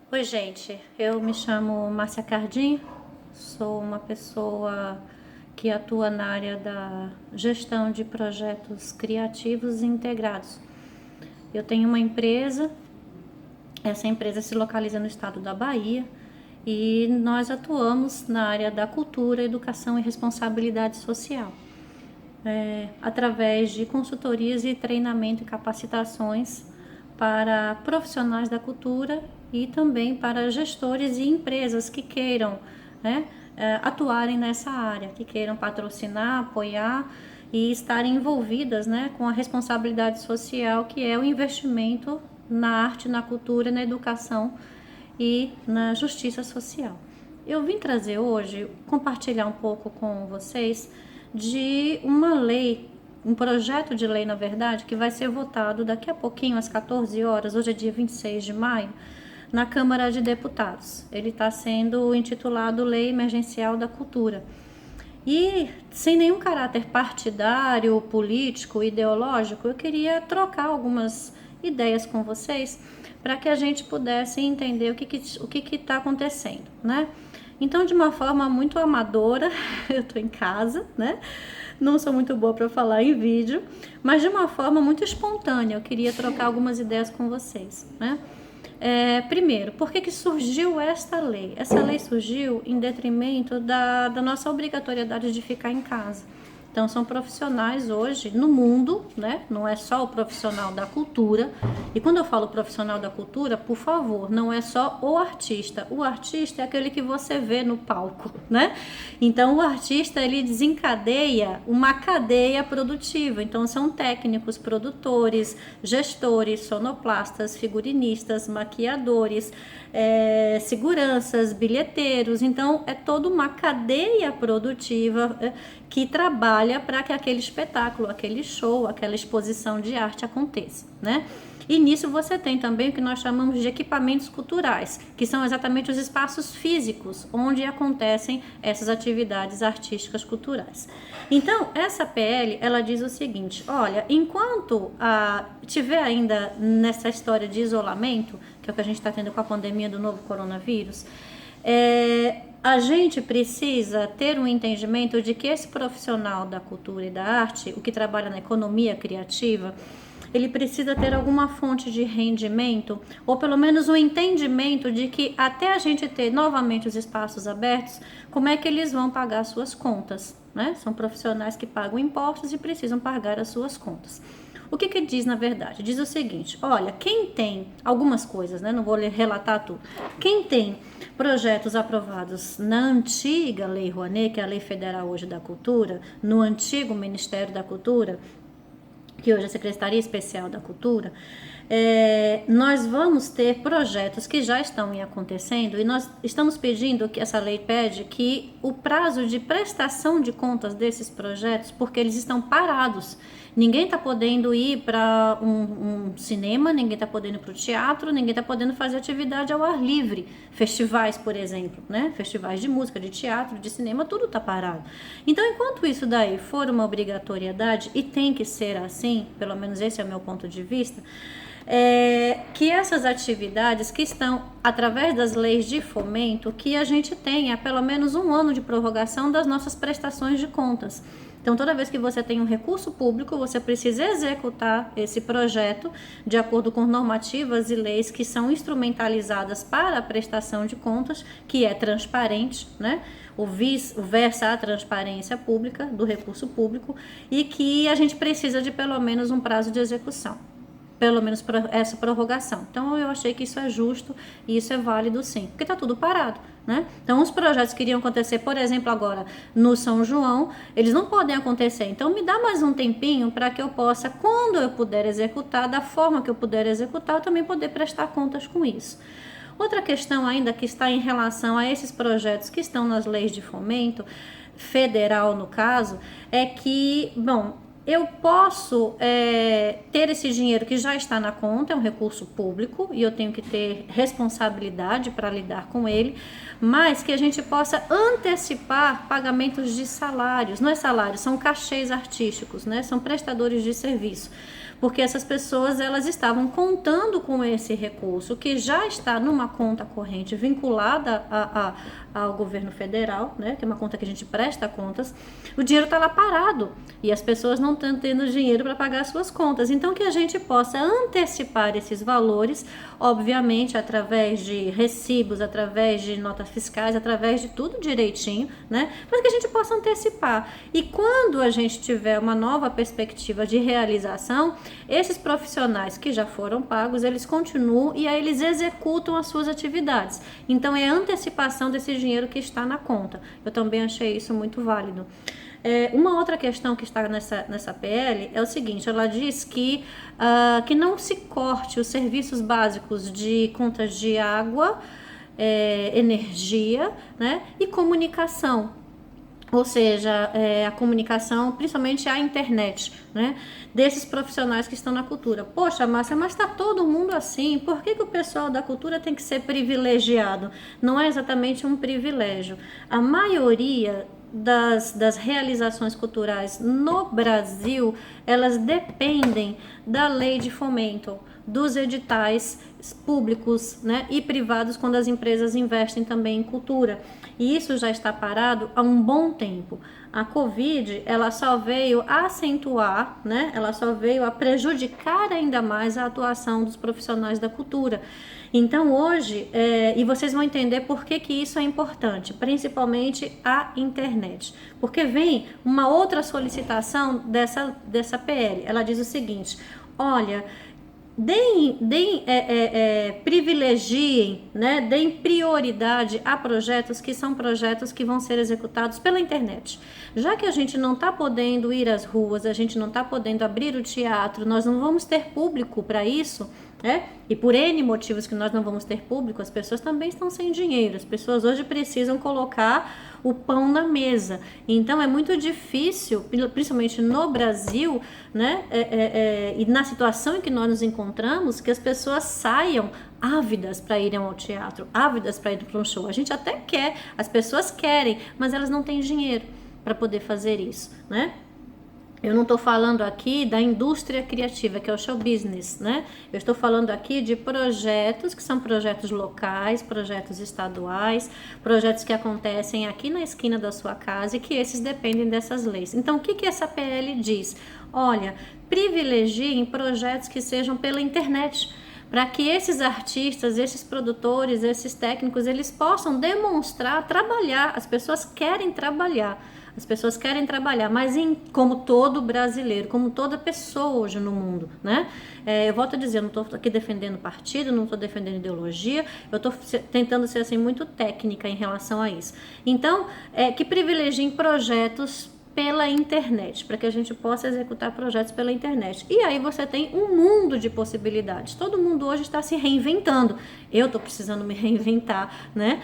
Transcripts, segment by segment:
Oi, gente. Eu me chamo Márcia Cardim, sou uma pessoa que atua na área da gestão de projetos criativos e integrados. Eu tenho uma empresa, essa empresa se localiza no estado da Bahia e nós atuamos na área da cultura, educação e responsabilidade social, através de consultorias e treinamento e capacitações para profissionais da cultura e também para gestores e empresas que queiram, né, atuarem nessa área, que queiram patrocinar, apoiar e estarem envolvidas, né, com a responsabilidade social, que é o investimento na arte, na cultura, na educação e na justiça social. Eu vim trazer hoje, compartilhar um pouco com vocês de uma lei, um projeto de lei, na verdade, que vai ser votado daqui a pouquinho, às 14 horas, hoje é dia 26 de maio, na Câmara de Deputados. Ele está sendo intitulado Lei Emergencial da Cultura. E, sem nenhum caráter partidário, político, ideológico, eu queria trocar algumas ideias com vocês para que a gente pudesse entender o que está acontecendo, né? Então, de uma forma muito amadora, eu estou em casa, né? Não sou muito boa para falar em vídeo, mas de uma forma muito espontânea, eu queria trocar algumas ideias com vocês, né? Primeiro, por que surgiu esta lei? Essa lei surgiu em detrimento da nossa obrigatoriedade de ficar em casa. Então, são profissionais hoje no mundo, né? Não é só o profissional da cultura. E quando eu falo profissional da cultura, por favor, não é só o artista. O artista é aquele que você vê no palco, né? Então, o artista, ele desencadeia uma cadeia produtiva. Então, são técnicos, produtores, gestores, sonoplastas, figurinistas, maquiadores, seguranças, bilheteiros. Então, é toda uma cadeia produtiva que trabalha para que aquele espetáculo, aquele show, aquela exposição de arte aconteça, né? E nisso você tem também o que nós chamamos de equipamentos culturais, que são exatamente os espaços físicos onde acontecem essas atividades artísticas culturais. Então, essa PL, ela diz o seguinte: olha, enquanto tiver ainda nessa história de isolamento, que é o que a gente está tendo com a pandemia do novo coronavírus, a gente precisa ter um entendimento de que esse profissional da cultura e da arte, o que trabalha na economia criativa, ele precisa ter alguma fonte de rendimento, ou pelo menos um entendimento de que até a gente ter novamente os espaços abertos, como é que eles vão pagar suas contas, né? São profissionais que pagam impostos e precisam pagar as suas contas. O que diz na verdade? Diz o seguinte: olha, quem tem algumas coisas, né? Não vou relatar tudo. Quem tem projetos aprovados na antiga Lei Rouanet, que é a Lei Federal hoje da Cultura, no antigo Ministério da Cultura, que hoje é a Secretaria Especial da Cultura, nós vamos ter projetos que já estão acontecendo e nós estamos pedindo, que essa lei pede, que o prazo de prestação de contas desses projetos, porque eles estão parados, ninguém está podendo ir para um cinema, ninguém está podendo ir para o teatro, ninguém está podendo fazer atividade ao ar livre, festivais, por exemplo, né? Festivais de música, de teatro, de cinema, tudo está parado. Então, enquanto isso daí for uma obrigatoriedade, e tem que ser assim, pelo menos esse é o meu ponto de vista, que essas atividades que estão através das leis de fomento, que a gente tenha pelo menos um ano de prorrogação das nossas prestações de contas. Então, toda vez que você tem um recurso público, você precisa executar esse projeto de acordo com normativas e leis que são instrumentalizadas para a prestação de contas, que é transparente, né? O versa a transparência pública do recurso público, e que a gente precisa de pelo menos um prazo de execução, pelo menos essa prorrogação. Então, eu achei que isso é justo e isso é válido sim, porque está tudo parado, né? Então, os projetos que iriam acontecer, por exemplo, agora no São João, eles não podem acontecer. Então, me dá mais um tempinho para que eu possa, quando eu puder executar, da forma que eu puder executar, eu também poder prestar contas com isso. Outra questão ainda que está em relação a esses projetos que estão nas leis de fomento, federal no caso, é que, bom, eu posso ter esse dinheiro que já está na conta, é um recurso público e eu tenho que ter responsabilidade para lidar com ele, mas que a gente possa antecipar pagamentos de salários. Não é salário, são cachês artísticos, né? São prestadores de serviço. Porque essas pessoas, elas estavam contando com esse recurso que já está numa conta corrente vinculada ao governo federal, né, que é uma conta que a gente presta contas. O dinheiro está lá parado e as pessoas não estão tendo dinheiro para pagar as suas contas. Então, que a gente possa antecipar esses valores, obviamente através de recibos, através de notas fiscais, através de tudo direitinho, né, mas que a gente possa antecipar. E quando a gente tiver uma nova perspectiva de realização, esses profissionais que já foram pagos, eles continuam e aí eles executam as suas atividades. Então, é a antecipação desse dinheiro que está na conta. Eu também achei isso muito válido. Uma outra questão que está nessa PL é o seguinte, ela diz que não se corte os serviços básicos de contas de água, energia, né, e comunicação. Ou seja, a comunicação, principalmente a internet, né, desses profissionais que estão na cultura. Poxa, Márcia, mas está todo mundo assim, por que o pessoal da cultura tem que ser privilegiado? Não é exatamente um privilégio. A maioria das realizações culturais no Brasil, elas dependem da lei de fomento, dos editais públicos, né, e privados, quando as empresas investem também em cultura. E isso já está parado há um bom tempo. A Covid, ela só veio acentuar, né, ela só veio a prejudicar ainda mais a atuação dos profissionais da cultura. Então hoje, e vocês vão entender por que isso é importante, principalmente a internet. Porque vem uma outra solicitação dessa PL. Ela diz o seguinte, olha, privilegiem, né, deem prioridade a projetos que são projetos que vão ser executados pela internet. Já que a gente não está podendo ir às ruas, a gente não está podendo abrir o teatro, nós não vamos ter público para isso, né? E por N motivos que nós não vamos ter público, as pessoas também estão sem dinheiro. As pessoas hoje precisam colocar o pão na mesa. Então é muito difícil, principalmente no Brasil, né? E na situação em que nós nos encontramos, que as pessoas saiam ávidas para irem ao teatro, ávidas para ir para um show. A gente até quer, as pessoas querem, mas elas não têm dinheiro para poder fazer isso, né? Eu não estou falando aqui da indústria criativa, que é o show business, né? Eu estou falando aqui de projetos que são projetos locais, projetos estaduais, projetos que acontecem aqui na esquina da sua casa e que esses dependem dessas leis. Então, o que essa PL diz? Olha, privilegiem projetos que sejam pela internet, para que esses artistas, esses produtores, esses técnicos, eles possam demonstrar, trabalhar. As pessoas querem trabalhar. As pessoas querem trabalhar, mas como todo brasileiro, como toda pessoa hoje no mundo, né? Eu volto a dizer, eu não estou aqui defendendo partido, não estou defendendo ideologia, eu estou tentando ser assim muito técnica em relação a isso. Então, que privilegiem projetos pela internet, para que a gente possa executar projetos pela internet. E aí você tem um mundo de possibilidades. Todo mundo hoje está se reinventando. Eu estou precisando me reinventar, né?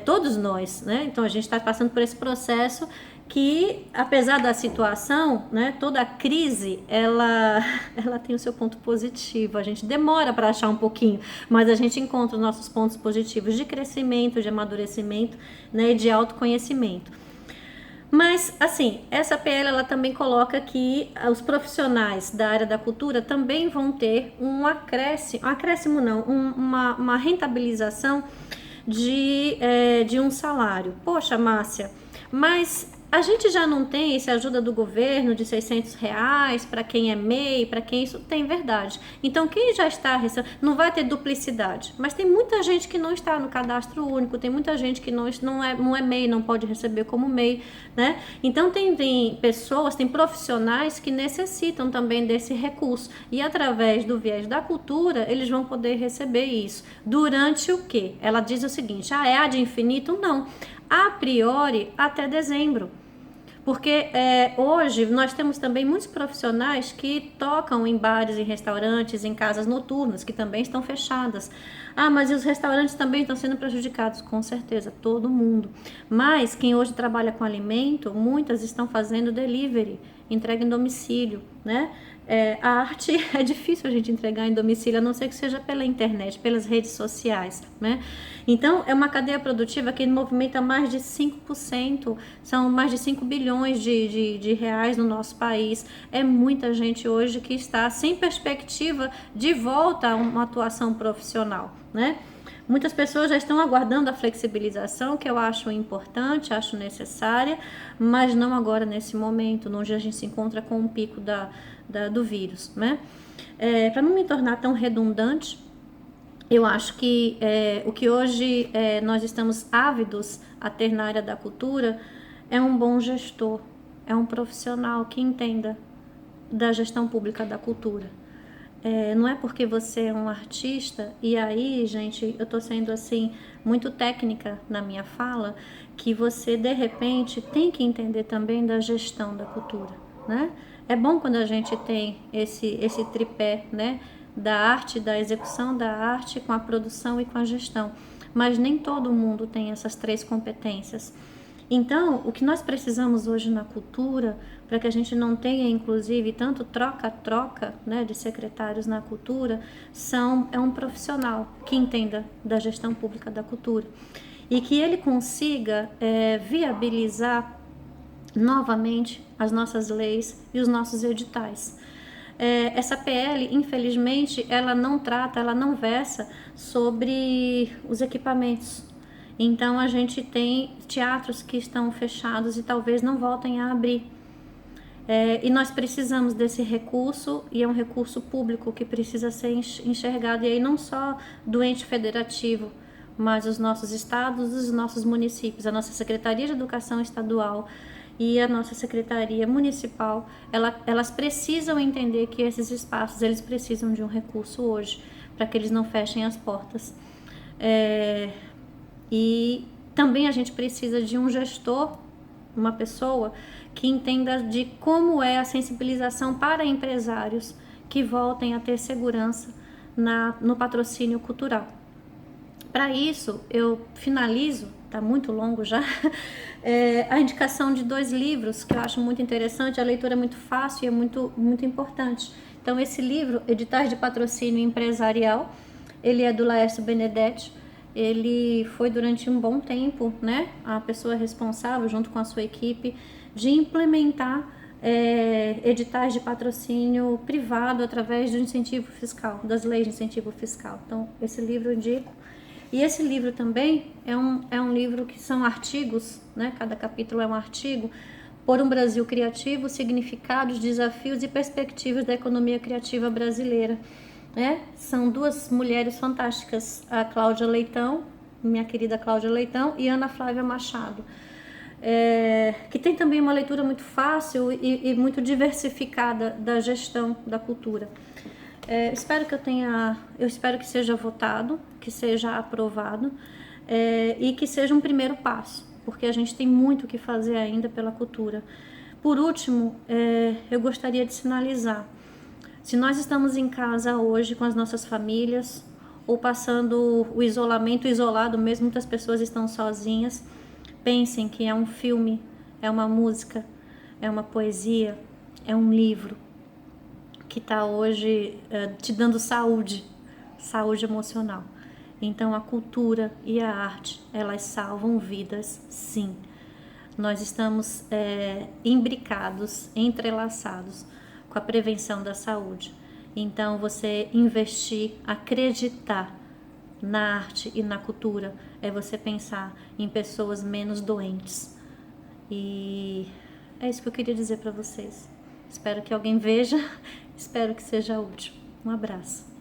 Todos nós, né? Então a gente está passando por esse processo que, apesar da situação, né, toda a crise, ela tem o seu ponto positivo. A gente demora para achar um pouquinho, mas a gente encontra os nossos pontos positivos de crescimento, de amadurecimento, né, e de autoconhecimento. Mas, assim, essa PL, ela também coloca que os profissionais da área da cultura também vão ter um acréscimo não, uma rentabilização de um salário. Poxa, Márcia, mas a gente já não tem essa ajuda do governo de R$600 para quem é MEI, para quem isso tem verdade. Então, quem já está recebendo, não vai ter duplicidade. Mas tem muita gente que não está no cadastro único, tem muita gente que não é MEI, não pode receber como MEI, né? Então, tem pessoas, tem profissionais que necessitam também desse recurso. E através do viés da cultura, eles vão poder receber isso. Durante o quê? Ela diz o seguinte, é ad infinito? Não. A priori, até dezembro. Porque hoje nós temos também muitos profissionais que tocam em bares, em restaurantes, em casas noturnas, que também estão fechadas. Ah, mas e os restaurantes também estão sendo prejudicados? Com certeza, todo mundo. Mas quem hoje trabalha com alimento, muitas estão fazendo delivery, entrega em domicílio, né? A arte é difícil a gente entregar em domicílio, a não ser que seja pela internet, pelas redes sociais, né? Então, é uma cadeia produtiva que movimenta mais de 5%, são mais de 5 bilhões de reais no nosso país. É muita gente hoje que está sem perspectiva de volta a uma atuação profissional, né? Muitas pessoas já estão aguardando a flexibilização, que eu acho importante, acho necessária, mas não agora nesse momento, onde a gente se encontra com o pico do vírus, né? Para não me tornar tão redundante, eu acho que o que hoje nós estamos ávidos a ter na área da cultura é um bom gestor, é um profissional que entenda da gestão pública da cultura. Não é porque você é um artista, e aí, gente, eu estou sendo assim muito técnica na minha fala, que você de repente tem que entender também da gestão da cultura, né? É bom quando a gente tem esse tripé, né, da arte, da execução da arte com a produção e com a gestão, mas nem todo mundo tem essas três competências. Então, o que nós precisamos hoje na cultura, para que a gente não tenha, inclusive, tanto troca-troca, né, de secretários na cultura, é um profissional que entenda da gestão pública da cultura e que ele consiga viabilizar novamente as nossas leis e os nossos editais. Essa PL, infelizmente, ela não versa sobre os equipamentos. Então, a gente tem teatros que estão fechados e talvez não voltem a abrir. E nós precisamos desse recurso, e é um recurso público que precisa ser enxergado, e aí não só do ente federativo, mas os nossos estados, os nossos municípios, a nossa Secretaria de Educação Estadual e a nossa Secretaria Municipal, elas precisam entender que esses espaços, eles precisam de um recurso hoje, para que eles não fechem as portas. E também a gente precisa de um gestor, uma pessoa que entenda de como é a sensibilização para empresários que voltem a ter segurança no patrocínio cultural. Para isso, eu finalizo, está muito longo já, a indicação de 2 livros que eu acho muito interessante, a leitura é muito fácil e é muito, muito importante. Então, esse livro, Editais de Patrocínio Empresarial, ele é do Laércio Benedetti. Ele foi durante um bom tempo, né, a pessoa responsável, junto com a sua equipe, de implementar editais de patrocínio privado através do incentivo fiscal, das leis de incentivo fiscal. Então, esse livro eu indico. E esse livro também é um livro que são artigos, né, cada capítulo é um artigo, Por um Brasil Criativo, Significados, Desafios e Perspectivas da Economia Criativa Brasileira. São 2 mulheres fantásticas, a Cláudia Leitão, minha querida Cláudia Leitão, e Ana Flávia Machado, que tem também uma leitura muito fácil e muito diversificada da gestão da cultura. Eu espero que seja votado, que seja aprovado, e que seja um primeiro passo, porque a gente tem muito o que fazer ainda pela cultura. Por último, eu gostaria de sinalizar: se nós estamos em casa hoje com as nossas famílias, ou passando o isolamento, isolado mesmo, muitas pessoas estão sozinhas, pensem que é um filme, é uma música, é uma poesia, é um livro que está hoje te dando saúde emocional. Então, a cultura e a arte, elas salvam vidas, sim. Nós estamos imbricados, entrelaçados com a prevenção da saúde. Então, você investir, acreditar na arte e na cultura, é você pensar em pessoas menos doentes. E é isso que eu queria dizer para vocês. Espero que alguém veja, espero que seja útil. Um abraço.